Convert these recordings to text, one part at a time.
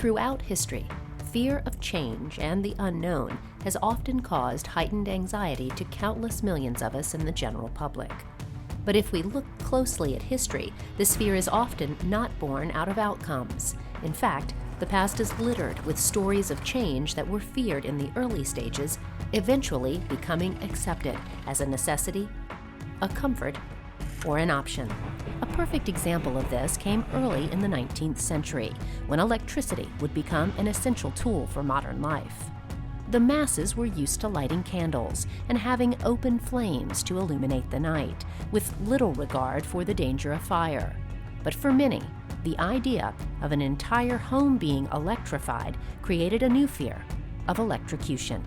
Throughout history, fear of change and the unknown has often caused heightened anxiety to countless millions of us in the general public. But if we look closely at history, this fear is often not born out of outcomes. In fact, the past is littered with stories of change that were feared in the early stages, eventually becoming accepted as a necessity, a comfort, or an option. A perfect example of this came early in the 19th century, when electricity would become an essential tool for modern life. The masses were used to lighting candles and having open flames to illuminate the night, with little regard for the danger of fire. But for many, the idea of an entire home being electrified created a new fear of electrocution.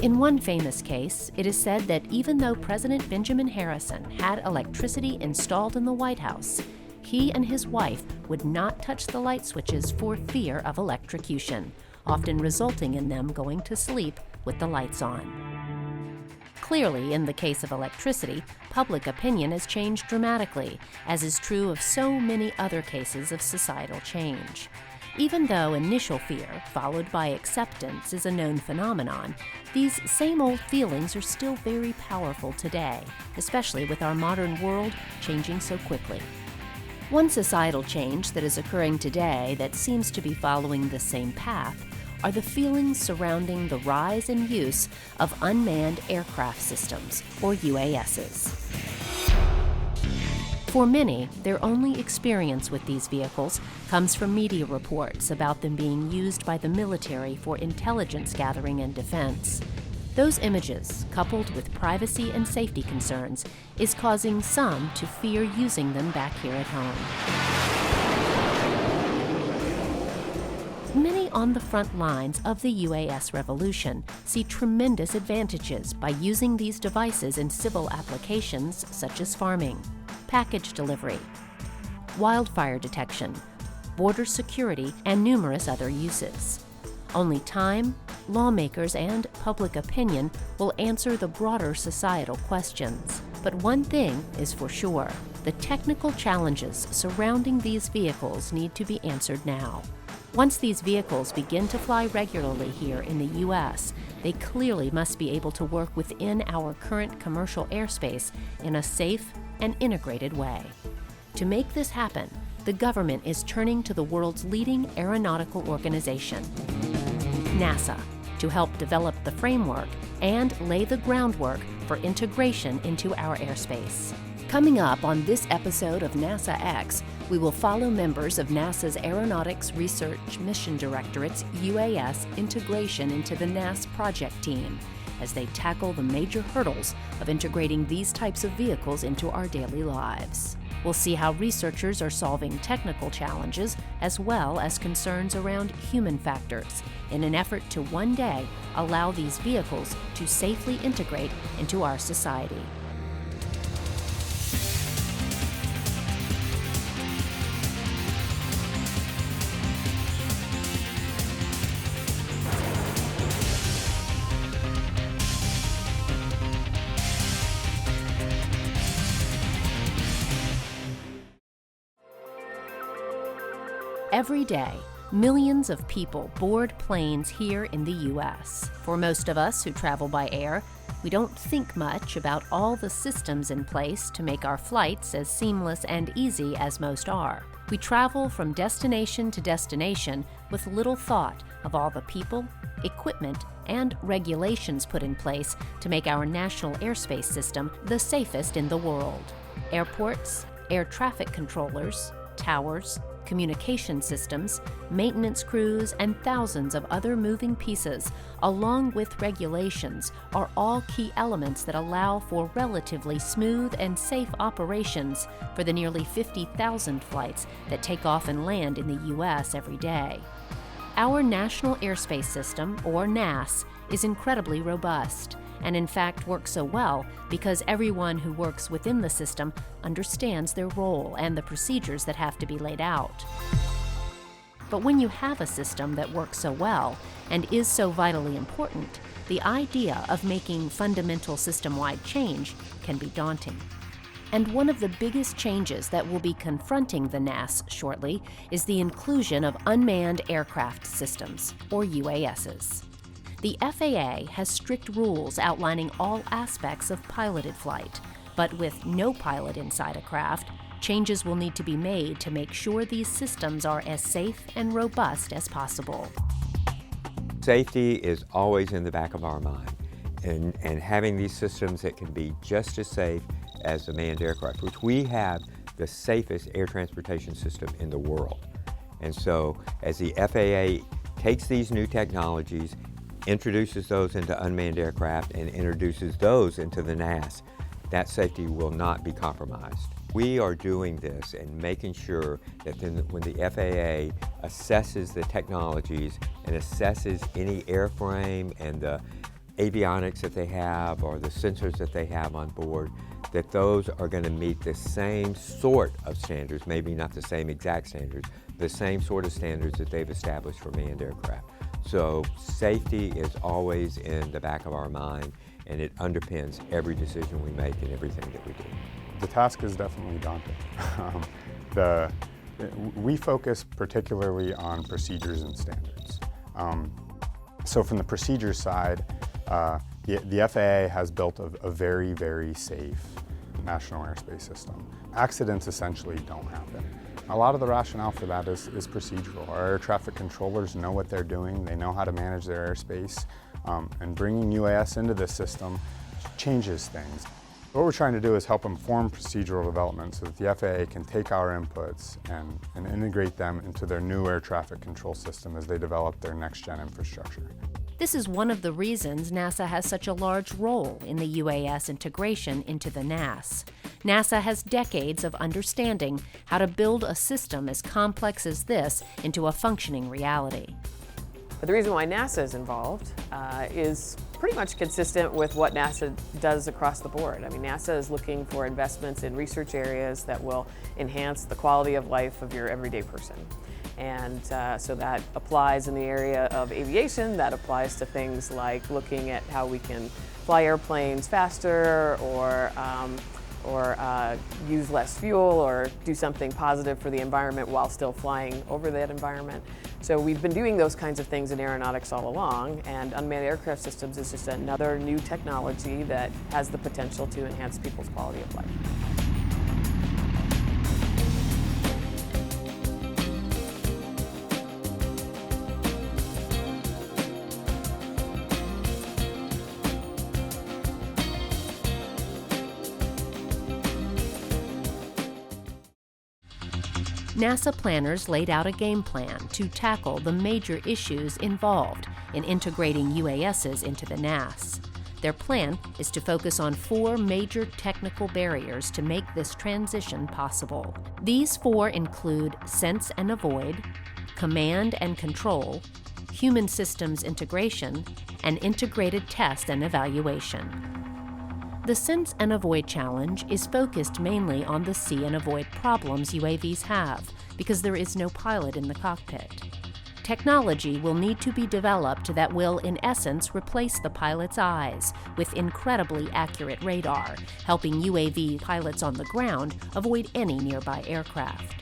In one famous case, it is said that even though President Benjamin Harrison had electricity installed in the White House, he and his wife would not touch the light switches for fear of electrocution, often resulting in them going to sleep with the lights on. Clearly, in the case of electricity, public opinion has changed dramatically, as is true of so many other cases of societal change. Even though initial fear, followed by acceptance, is a known phenomenon, these same old feelings are still very powerful today, especially with our modern world changing so quickly. One societal change that is occurring today that seems to be following the same path are the feelings surrounding the rise and use of unmanned aircraft systems, or UASs. For many, their only experience with these vehicles comes from media reports about them being used by the military for intelligence gathering and defense. Those images, coupled with privacy and safety concerns, is causing some to fear using them back here at home. Many on the front lines of the UAS revolution see tremendous advantages by using these devices in civil applications such as farming, package delivery, wildfire detection, border security, and numerous other uses. Only time, lawmakers, and public opinion will answer the broader societal questions. But one thing is for sure: the technical challenges surrounding these vehicles need to be answered now. Once these vehicles begin to fly regularly here in the U.S., they clearly must be able to work within our current commercial airspace in a safe and integrated way. To make this happen, the government is turning to the world's leading aeronautical organization, NASA, to help develop the framework and lay the groundwork for integration into our airspace. Coming up on this episode of NASA X, we will follow members of NASA's Aeronautics Research Mission Directorate's UAS integration into the NAS project team as they tackle the major hurdles of integrating these types of vehicles into our daily lives. We'll see how researchers are solving technical challenges as well as concerns around human factors in an effort to one day allow these vehicles to safely integrate into our society. Every day, millions of people board planes here in the U.S. For most of us who travel by air, we don't think much about all the systems in place to make our flights as seamless and easy as most are. We travel from destination to destination with little thought of all the people, equipment, and regulations put in place to make our national airspace system the safest in the world. Airports, air traffic controllers, towers, communication systems, maintenance crews, and thousands of other moving pieces, along with regulations, are all key elements that allow for relatively smooth and safe operations for the nearly 50,000 flights that take off and land in the U.S. every day. Our National Airspace System, or NAS, is incredibly robust, and in fact works so well because everyone who works within the system understands their role and the procedures that have to be laid out. But when you have a system that works so well and is so vitally important, the idea of making fundamental system-wide change can be daunting. And one of the biggest changes that will be confronting the NAS shortly is the inclusion of unmanned aircraft systems, or UASs. The FAA has strict rules outlining all aspects of piloted flight, but with no pilot inside a craft, changes will need to be made to make sure these systems are as safe and robust as possible. Safety is always in the back of our mind, and having these systems that can be just as safe as the manned aircraft, which we have the safest air transportation system in the world. And so as the FAA takes these new technologies, introduces those into unmanned aircraft and introduces those into the NAS, that safety will not be compromised. We are doing this and making sure that when the FAA assesses the technologies and assesses any airframe and the avionics that they have or the sensors that they have on board, that those are going to meet the same sort of standards, maybe not the same exact standards, the same sort of standards that they've established for manned aircraft. So safety is always in the back of our mind, and it underpins every decision we make and everything that we do. The task is definitely daunting. We focus particularly on procedures and standards. So from the procedure side, the FAA has built a very, very safe national airspace system. Accidents essentially don't happen. A lot of the rationale for that is procedural. Our air traffic controllers know what they're doing, they know how to manage their airspace, and bringing UAS into this system changes things. What we're trying to do is help inform procedural development so that the FAA can take our inputs and integrate them into their new air traffic control system as they develop their next-gen infrastructure. This is one of the reasons NASA has such a large role in the UAS integration into the NAS. NASA has decades of understanding how to build a system as complex as this into a functioning reality. But the reason why NASA is involved is pretty much consistent with what NASA does across the board. I mean, NASA is looking for investments in research areas that will enhance the quality of life of your everyday person. And so that applies in the area of aviation. That applies to things like looking at how we can fly airplanes faster or use less fuel or do something positive for the environment while still flying over that environment. So we've been doing those kinds of things in aeronautics all along, and unmanned aircraft systems is just another new technology that has the potential to enhance people's quality of life. NASA planners laid out a game plan to tackle the major issues involved in integrating UASs into the NAS. Their plan is to focus on 4 major technical barriers to make this transition possible. These 4 include sense and avoid, command and control, human systems integration, and integrated test and evaluation. The Sense and Avoid challenge is focused mainly on the see and avoid problems UAVs have because there is no pilot in the cockpit. Technology will need to be developed that will, in essence, replace the pilot's eyes with incredibly accurate radar, helping UAV pilots on the ground avoid any nearby aircraft.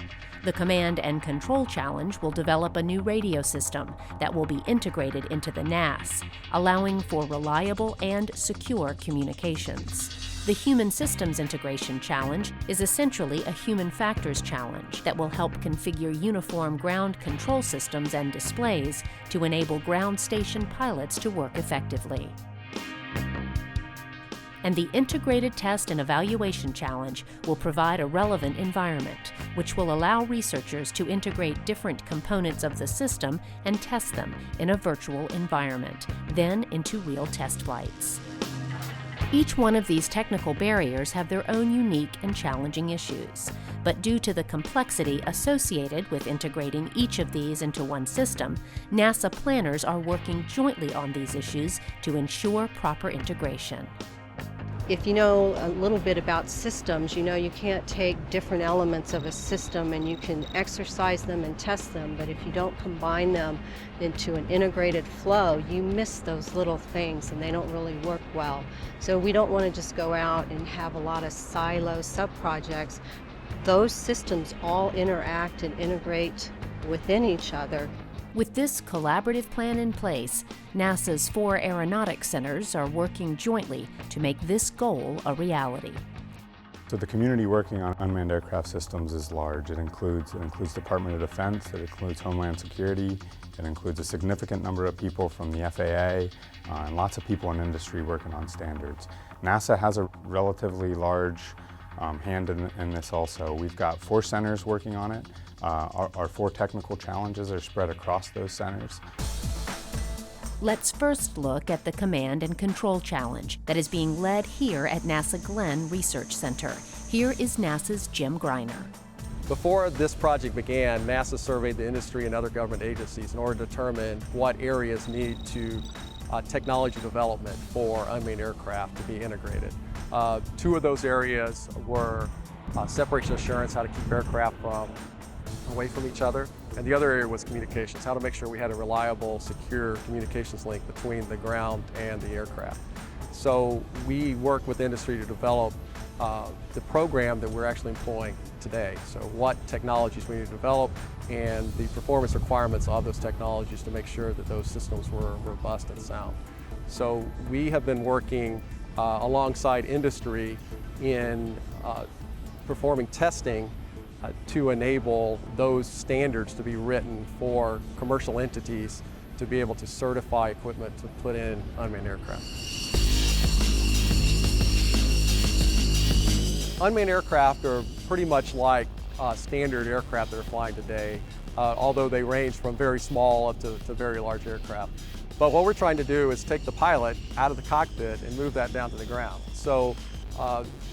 The Command and Control Challenge will develop a new radio system that will be integrated into the NAS, allowing for reliable and secure communications. The Human Systems Integration Challenge is essentially a human factors challenge that will help configure uniform ground control systems and displays to enable ground station pilots to work effectively. And the Integrated Test and Evaluation Challenge will provide a relevant environment, which will allow researchers to integrate different components of the system and test them in a virtual environment, then into real test flights. Each one of these technical barriers have their own unique and challenging issues, but due to the complexity associated with integrating each of these into one system, NASA planners are working jointly on these issues to ensure proper integration. If you know a little bit about systems, you know you can't take different elements of a system and you can exercise them and test them, but if you don't combine them into an integrated flow, you miss those little things and they don't really work well. So we don't want to just go out and have a lot of silo sub-projects. Those systems all interact and integrate within each other. With this collaborative plan in place, NASA's 4 aeronautics centers are working jointly to make this goal a reality. So the community working on unmanned aircraft systems is large. It includes Department of Defense, it includes Homeland Security, it includes a significant number of people from the FAA, and lots of people in industry working on standards. NASA has a relatively large hand in this also. We've got 4 centers working on it. Our 4 technical challenges are spread across those centers. Let's first look at the Command and Control Challenge that is being led here at NASA Glenn Research Center. Here is NASA's Jim Greiner. Before this project began, NASA surveyed the industry and other government agencies in order to determine what areas need to technology development for unmanned aircraft to be integrated. 2 of those areas were separation assurance, how to keep aircraft away from each other, and the other area was communications, how to make sure we had a reliable, secure communications link between the ground and the aircraft. So we worked with industry to develop the program that we're actually employing today. So what technologies we need to develop and the performance requirements of those technologies to make sure that those systems were robust and sound. So we have been working alongside industry in performing testing to enable those standards to be written for commercial entities to be able to certify equipment to put in unmanned aircraft. Unmanned aircraft are pretty much like standard aircraft that are flying today, although they range from very small up to very large aircraft. But what we're trying to do is take the pilot out of the cockpit and move that down to the ground. So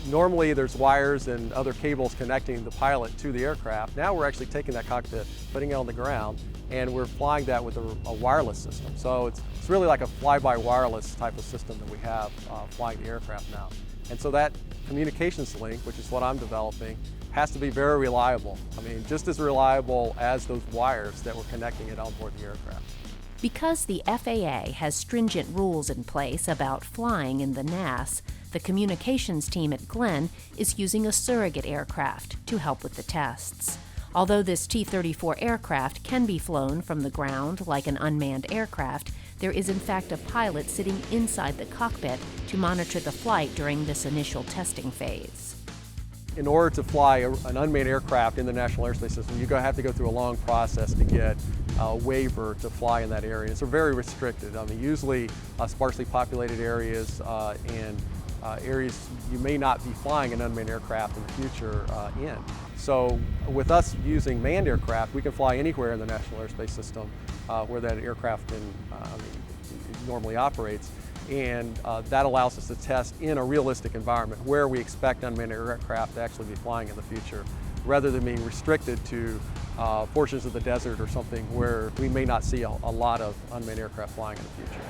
normally there's wires and other cables connecting the pilot to the aircraft. Now we're actually taking that cockpit, putting it on the ground, and we're flying that with a wireless system. So it's really like a fly-by-wireless type of system that we have flying the aircraft now. And so that communications link, which is what I'm developing, has to be very reliable. I mean, just as reliable as those wires that we're connecting it on board the aircraft. Because the FAA has stringent rules in place about flying in the NAS, the communications team at Glenn is using a surrogate aircraft to help with the tests. Although this T-34 aircraft can be flown from the ground like an unmanned aircraft, there is in fact a pilot sitting inside the cockpit to monitor the flight during this initial testing phase. In order to fly an unmanned aircraft in the National Airspace System, you have to go through a long process to get a waiver to fly in that area. So very restricted. I mean, usually sparsely populated areas and areas you may not be flying an unmanned aircraft in the future in. So with us using manned aircraft, we can fly anywhere in the National Airspace System where that aircraft normally operates. And that allows us to test in a realistic environment where we expect unmanned aircraft to actually be flying in the future, rather than being restricted to portions of the desert or something where we may not see a lot of unmanned aircraft flying in the future.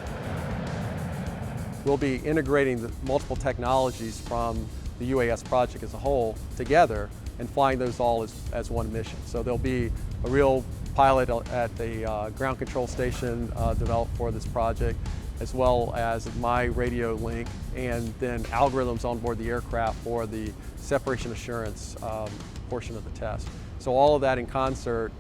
We'll be integrating the multiple technologies from the UAS project as a whole together and flying those all as one mission. So there'll be a real pilot at the ground control station developed for this project, as well as my radio link, and then algorithms on board the aircraft for the separation assurance portion of the test. So all of that in concert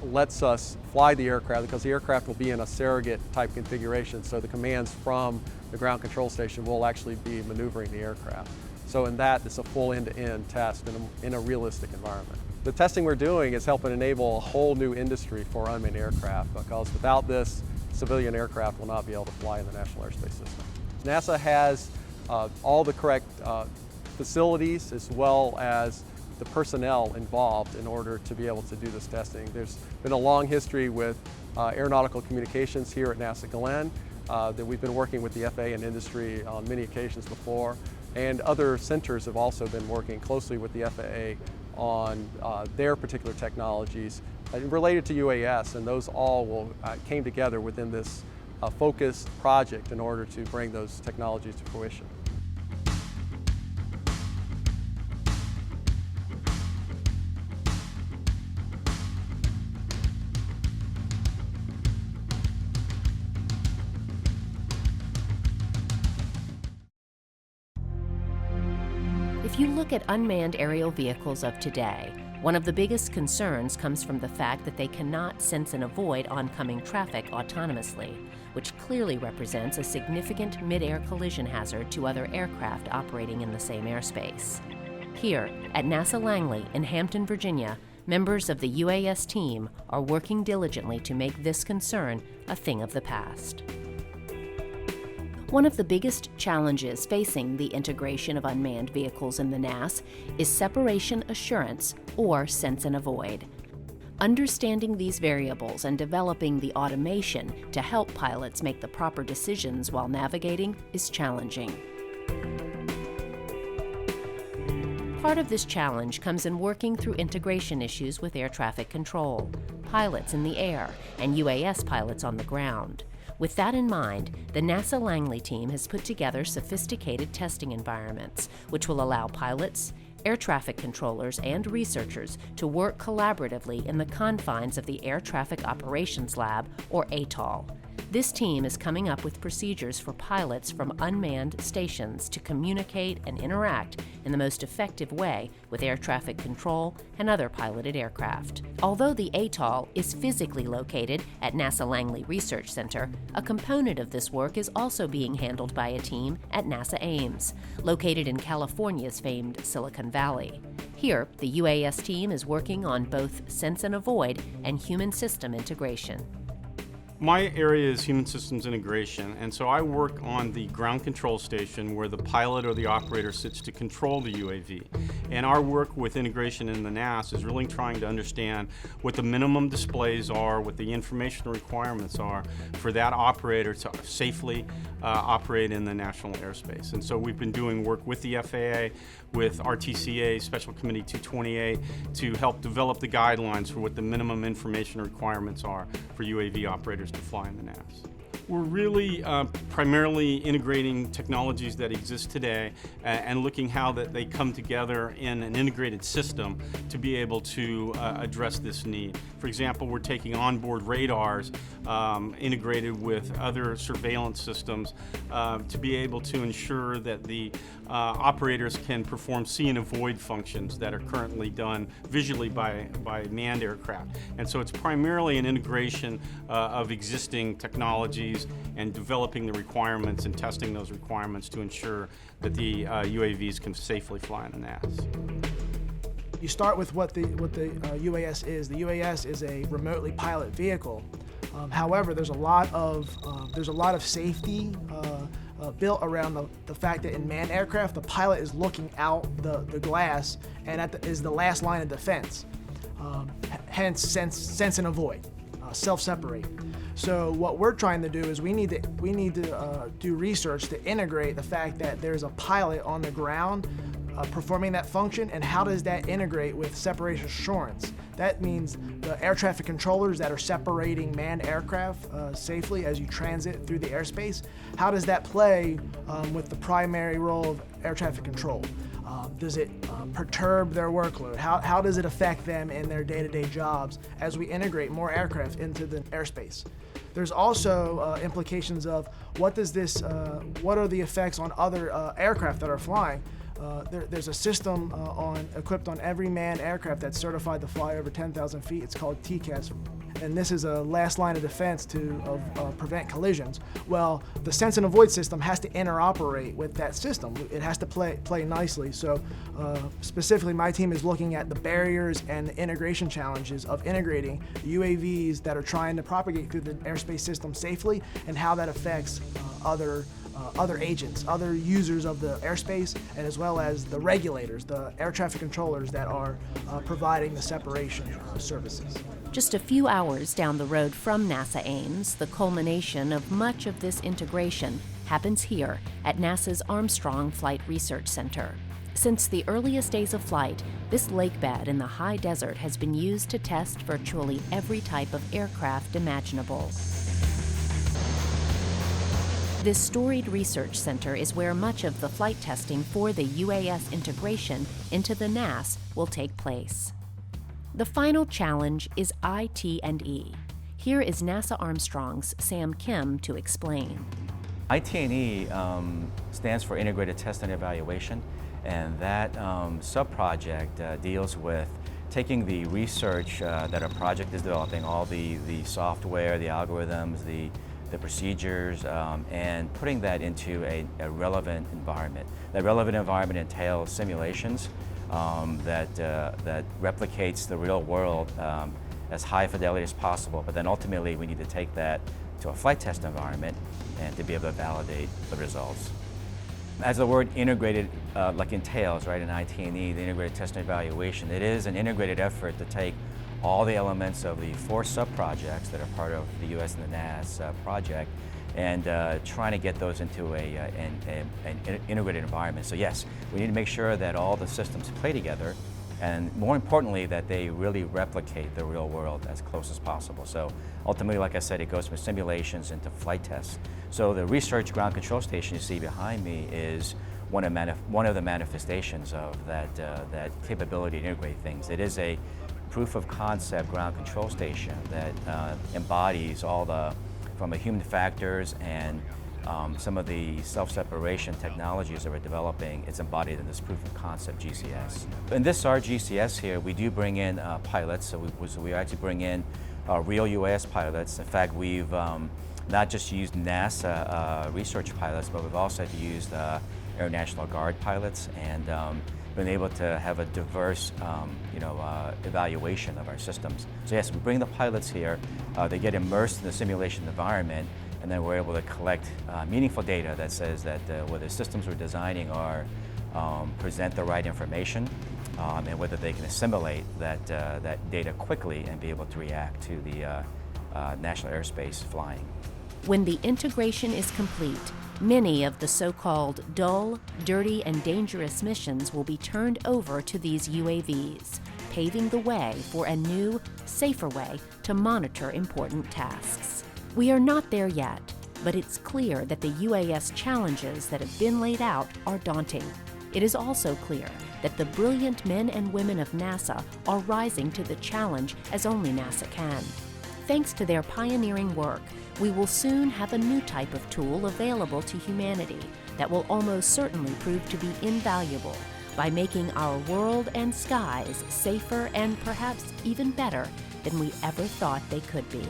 lets us fly the aircraft, because the aircraft will be in a surrogate type configuration, so the commands from the ground control station will actually be maneuvering the aircraft. So in that, it's a full end-to-end test in a realistic environment. The testing we're doing is helping enable a whole new industry for unmanned aircraft, because without this, civilian aircraft will not be able to fly in the National Airspace System. NASA has all the correct facilities as well as the personnel involved in order to be able to do this testing. There's been a long history with aeronautical communications here at NASA Glenn that we've been working with the FAA and industry on many occasions before, and other centers have also been working closely with the FAA on their particular technologies related to UAS, and those all came together within this focused project in order to bring those technologies to fruition. If you look at unmanned aerial vehicles of today, one of the biggest concerns comes from the fact that they cannot sense and avoid oncoming traffic autonomously, which clearly represents a significant mid-air collision hazard to other aircraft operating in the same airspace. Here, at NASA Langley in Hampton, Virginia, members of the UAS team are working diligently to make this concern a thing of the past. One of the biggest challenges facing the integration of unmanned vehicles in the NAS is separation assurance, or sense and avoid. Understanding these variables and developing the automation to help pilots make the proper decisions while navigating is challenging. Part of this challenge comes in working through integration issues with air traffic control, pilots in the air, and UAS pilots on the ground. With that in mind, the NASA Langley team has put together sophisticated testing environments, which will allow pilots, air traffic controllers, and researchers to work collaboratively in the confines of the Air Traffic Operations Lab, or ATOL. This team is coming up with procedures for pilots from unmanned stations to communicate and interact in the most effective way with air traffic control and other piloted aircraft. Although the ATOL is physically located at NASA Langley Research Center, a component of this work is also being handled by a team at NASA Ames, located in California's famed Silicon Valley. Here, the UAS team is working on both sense and avoid and human system integration. My area is human systems integration, and so I work on the ground control station where the pilot or the operator sits to control the UAV. And our work with integration in the NAS is really trying to understand what the minimum displays are, what the information requirements are for that operator to safely operate in the national airspace. And so we've been doing work with the FAA, with RTCA, Special Committee 228, to help develop the guidelines for what the minimum information requirements are for UAV operators to fly in the NAS. We're really primarily integrating technologies that exist today and looking how that they come together in an integrated system to be able to address this need. For example, we're taking onboard radars integrated with other surveillance systems to be able to ensure that the operators can perform see and avoid functions that are currently done visually by manned aircraft. And so it's primarily an integration of existing technologies and developing the requirements and testing those requirements to ensure that the UAVs can safely fly in the NAS. You start with what the UAS is. The UAS is a remotely piloted vehicle. However, there's a lot of safety built around the fact that in manned aircraft, the pilot is looking out the glass and is the last line of defense. Hence, sense and avoid, self-separate. So what we're trying to do is we need to do research to integrate the fact that there's a pilot on the ground performing that function, and how does that integrate with separation assurance? That means the air traffic controllers that are separating manned aircraft safely as you transit through the airspace. How does that play with the primary role of air traffic control? Does it perturb their workload? How does it affect them in their day-to-day jobs as we integrate more aircraft into the airspace? There's also implications of what are the effects on other aircraft that are flying. There's a system equipped on every manned aircraft that's certified to fly over 10,000 feet. It's called TCAS. And this is a last line of defense to prevent collisions. Well, the sense and avoid system has to interoperate with that system. It has to play nicely. So specifically, my team is looking at the barriers and the integration challenges of integrating UAVs that are trying to propagate through the airspace system safely, and how that affects other agents, other users of the airspace, and as well as the regulators, the air traffic controllers that are providing the separation services. Just a few hours down the road from NASA Ames, the culmination of much of this integration happens here at NASA's Armstrong Flight Research Center. Since the earliest days of flight, this lakebed in the high desert has been used to test virtually every type of aircraft imaginable. This storied research center is where much of the flight testing for the UAS integration into the NAS will take place. The final challenge is IT&E. Here is NASA Armstrong's Sam Kim to explain. IT&E stands for Integrated Test and Evaluation, And that sub-project deals with taking the research that a project is developing, all the software, the algorithms, the procedures, and putting that into a relevant environment. That relevant environment entails simulations that replicates the real world as high fidelity as possible, but then ultimately we need to take that to a flight test environment and to be able to validate the results. As the word integrated like entails, right, in IT&E, the integrated test and evaluation, it is an integrated effort to take all the elements of the 4 sub-projects that are part of the US and the NAS project and trying to get those into an integrated environment. So yes, we need to make sure that all the systems play together, and more importantly, that they really replicate the real world as close as possible. So ultimately, like I said, it goes from simulations into flight tests. So the research ground control station you see behind me is one of the manifestations of that capability to integrate things. It is a proof of concept ground control station that embodies all from the human factors and some of the self-separation technologies that we're developing. It's embodied in this proof of concept GCS. In this RGCS here, we do bring in pilots, so we actually bring in real UAS pilots. In fact, we've not just used NASA research pilots, but we've also used Air National Guard pilots and been able to have a diverse evaluation of our systems. So yes, we bring the pilots here, they get immersed in the simulation environment, and then we're able to collect meaningful data that says that whether the systems we're designing are present the right information and whether they can assimilate that data quickly and be able to react to the national airspace flying. When the integration is complete, many of the so-called dull, dirty, and dangerous missions will be turned over to these UAVs, paving the way for a new, safer way to monitor important tasks. We are not there yet, but it's clear that the UAS challenges that have been laid out are daunting. It is also clear that the brilliant men and women of NASA are rising to the challenge as only NASA can. Thanks to their pioneering work, we will soon have a new type of tool available to humanity that will almost certainly prove to be invaluable by making our world and skies safer and perhaps even better than we ever thought they could be.